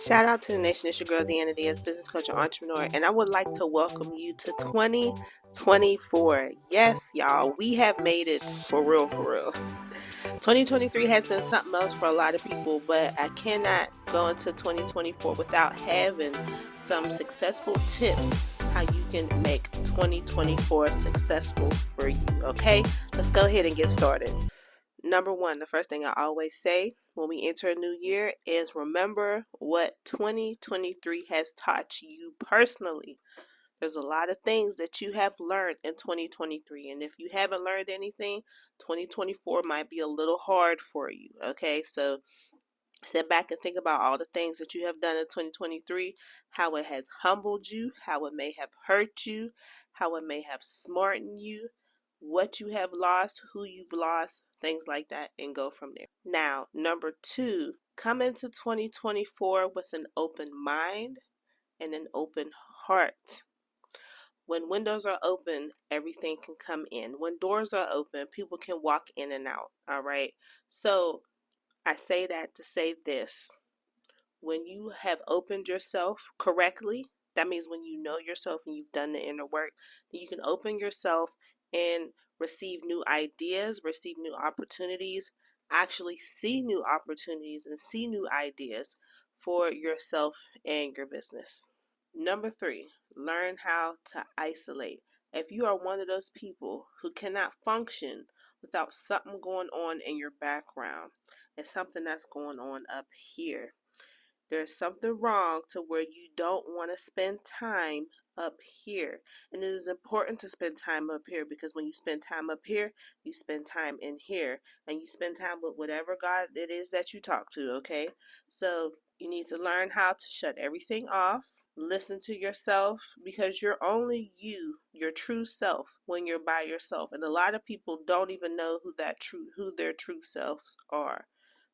Shout out to the nation. It's your girl Deanna, business coach and entrepreneur, and I would like to welcome you to 2024. Yes, y'all, we have made it for real, for real. 2023 has been something else for a lot of people, but I cannot go into 2024 without having some successful tips how you can make 2024 successful for you. Okay, let's go ahead and get started. Number one, the first thing I always say when we enter a new year is remember what 2023 has taught you personally. There's a lot of things that you have learned in 2023, and if you haven't learned anything, 2024 might be a little hard for you. Okay, so sit back and think about all the things that you have done in 2023, how it has humbled you, how it may have hurt you, how it may have smartened you, what you have lost, who you've lost, things like that, and go from there. Now, number two, come into 2024 with an open mind and an open heart. When windows are open, everything can come in. When doors are open, people can walk in and out. All right. So I say that to say this. When you have opened yourself correctly, that means when you know yourself and you've done the inner work, then you can open yourself and receive new ideas, receive new opportunities, actually see new opportunities and see new ideas for yourself and your business. Number three, learn how to isolate. If you are one of those people who cannot function without something going on in your background and something that's going on up here, there's something wrong to where you don't want to spend time up here. And it is important to spend time up here because when you spend time up here, you spend time in here and you spend time with whatever God it is that you talk to, okay? So you need to learn how to shut everything off. Listen to yourself because you're only you, your true self, when you're by yourself. And a lot of people don't even know who their true selves are.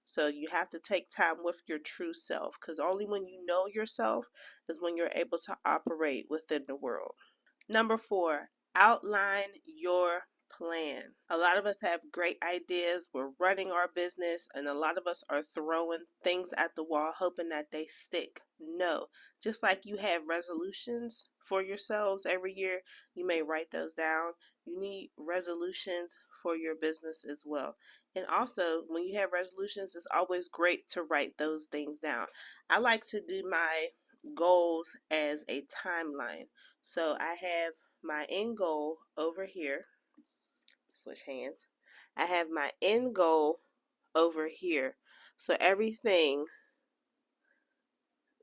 So you have to take time with your true self because only when you know yourself is when you're able to operate within the world. Number four, outline your plan. A lot of us have great ideas. We're running our business, and a lot of us are throwing things at the wall hoping that they stick. No, just like you have resolutions for yourselves every year, you may write those down. You need resolutions for your business as well. And also, when you have resolutions, it's always great to write those things down. I like to do my goals as a timeline. So I have my end goal over here. Switch hands. I have my end goal over here. So everything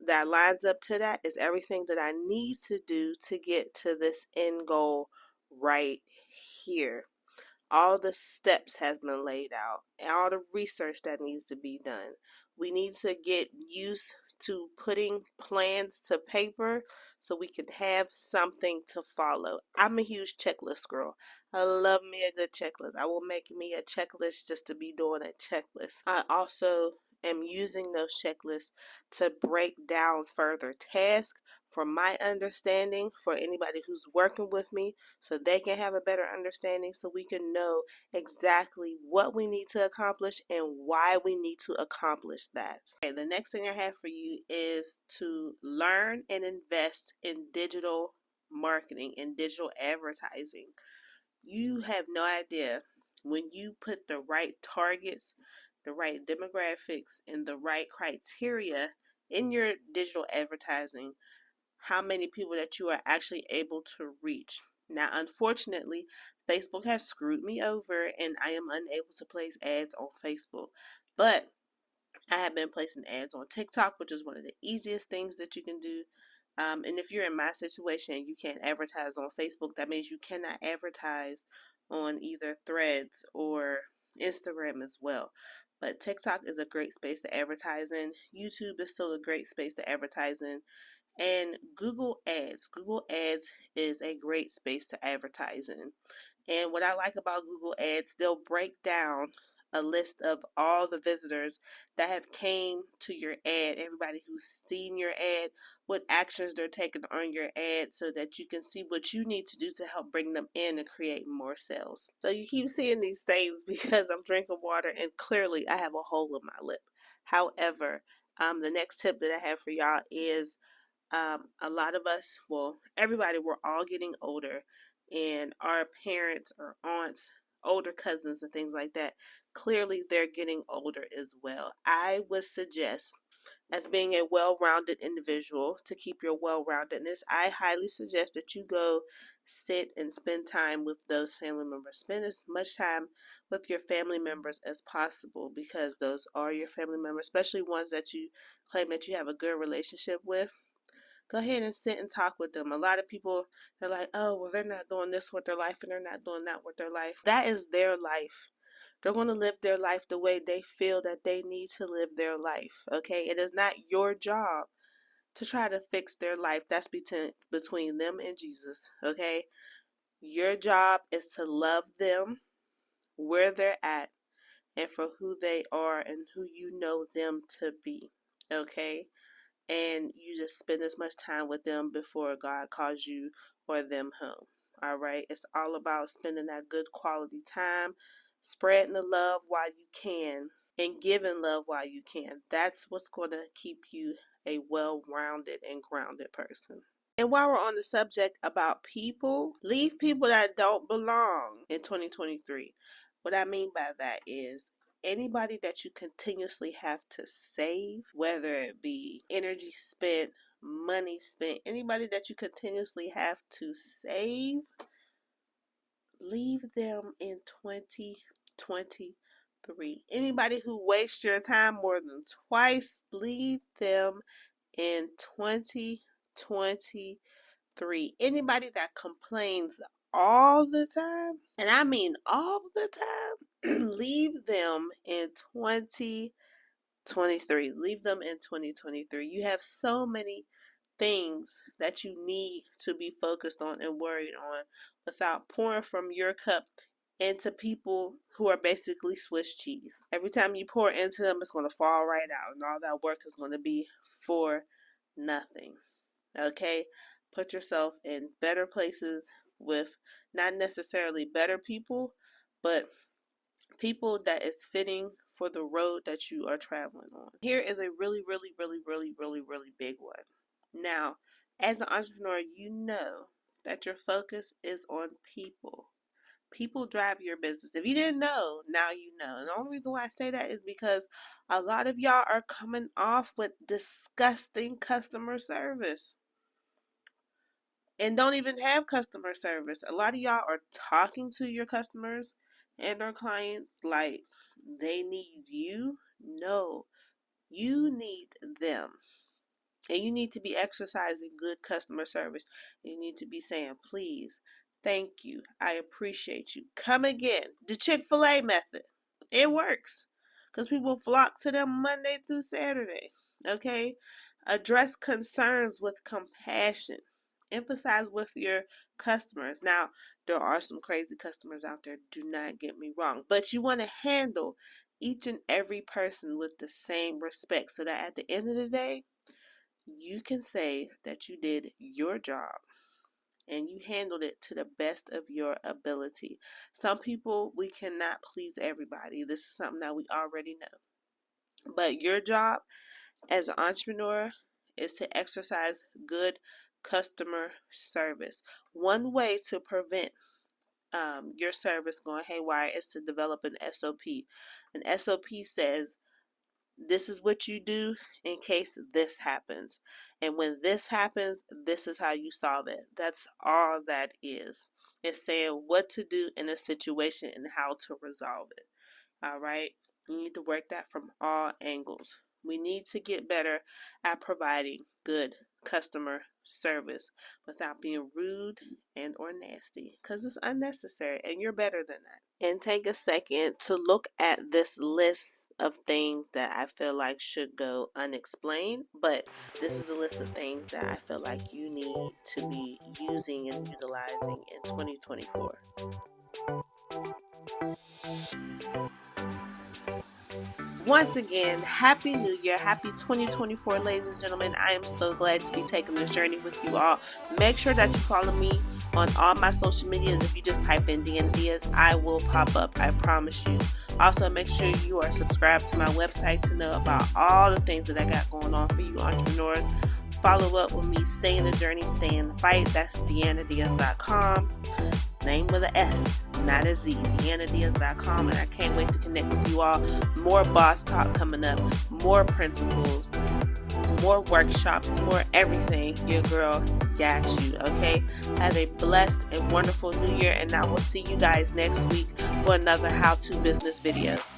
that lines up to that is everything that I need to do to get to this end goal right here. All the steps has been laid out and all the research that needs to be done. We need to get used to putting plans to paper so we can have something to follow. I'm a huge checklist girl. I love me a good checklist. I will make me a checklist just to be doing a checklist. I also am using those checklists to break down further tasks from my understanding for anybody who's working with me so they can have a better understanding so we can know exactly what we need to accomplish and why we need to accomplish that. Okay, the next thing I have for you is to learn and invest in digital marketing and digital advertising. You have no idea when you put the right targets, the right demographics, and the right criteria in your digital advertising, how many people that you are actually able to reach. Now, unfortunately, Facebook has screwed me over and I am unable to place ads on Facebook. But I have been placing ads on TikTok, which is one of the easiest things that you can do. And if you're in my situation and you can't advertise on Facebook, that means you cannot advertise on either Threads or Instagram as well. But TikTok is a great space to advertise in. YouTube is still a great space to advertise in. And Google Ads. Google Ads is a great space to advertise in. And what I like about Google Ads, they'll break down a list of all the visitors that have came to your ad, everybody who's seen your ad, what actions they're taking on your ad so that you can see what you need to do to help bring them in and create more sales. So you keep seeing these things because I'm drinking water and clearly I have a hole in my lip. However, The next tip that I have for y'all is a lot of us, well, everybody, we're all getting older, and our parents or aunts, older cousins, and things like that, clearly they're getting older as well. I would suggest, as being a well rounded individual, to keep your well roundedness, I highly suggest that you go sit and spend time with those family members. Spend as much time with your family members as possible, because those are your family members, especially ones that you claim that you have a good relationship with. Go ahead and sit and talk with them. A lot of people, they're like, oh, well, they're not doing this with their life and they're not doing that with their life. That is their life. They're going to live their life the way they feel that they need to live their life. Okay? It is not your job to try to fix their life. That's between them and Jesus. Okay? Your job is to love them where they're at and for who they are and who you know them to be. Okay? And you just spend as much time with them before God calls you or them home. All right? It's all about spending that good quality time, spreading the love while you can, and giving love while you can. That's what's going to keep you a well-rounded and grounded person. And while we're on the subject about people, leave people that don't belong in 2023. What I mean by that is anybody that you continuously have to save, whether it be energy spent, money spent, anybody that you continuously have to save, leave them in 2023. Anybody who wastes your time more than twice, leave them in 2023. Anybody that complains all the time, and I mean all the time, leave them in 2023. Leave them in 2023. You have so many things that you need to be focused on and worried on without pouring from your cup into people who are basically Swiss cheese. Every time you pour into them, it's going to fall right out, and all that work is going to be for nothing. Okay? Put yourself in better places with not necessarily better people, but people that is fitting for the road that you are traveling on. Here is a really, really, really, really, really, really big one. Now, as an entrepreneur, you know that your focus is on people. People drive your business. If you didn't know, now you know. And the only reason why I say that is because a lot of y'all are coming off with disgusting customer service and don't even have customer service. A lot of y'all are talking to your customers and their clients like they need you. No, you need them. And you need to be exercising good customer service. You need to be saying, please, thank you, I appreciate you, come again. The Chick-fil-A method. It works. Because people flock to them Monday through Saturday. Okay? Address concerns with compassion. Emphasize with your customers. Now, there are some crazy customers out there, do not get me wrong. But you want to handle each and every person with the same respect so that at the end of the day, you can say that you did your job and you handled it to the best of your ability. Some people, we cannot please everybody. This is something that we already know. But your job as an entrepreneur is to exercise good customer service. One way to prevent your service going haywire is to develop an SOP. An SOP says, this is what you do in case this happens. And when this happens, this is how you solve it. That's all that is. It's saying what to do in a situation and how to resolve it. All right? You need to work that from all angles. We need to get better at providing good customer service without being rude and or nasty, because it's unnecessary and you're better than that. And take a second to look at this list of things that I feel like should go unexplained, but this is a list of things that I feel like you need to be using and utilizing in 2024. Once again, Happy New Year. Happy 2024, ladies and gentlemen. I am so glad to be taking this journey with you all. Make sure that you follow me on all my social medias. If you just type in Deanna Diaz, I will pop up. I promise you. Also, make sure you are subscribed to my website to know about all the things that I got going on for you entrepreneurs. Follow up with me. Stay in the journey, stay in the fight. That's DeannaDiaz.com. Name with an S, not a Z. DeannaDiaz.com. And I can't wait to connect with you all. More boss talk coming up. More principles. More workshops. More everything. Your girl got you. Okay? Have a blessed and wonderful new year. And I will see you guys next week for another how-to business video.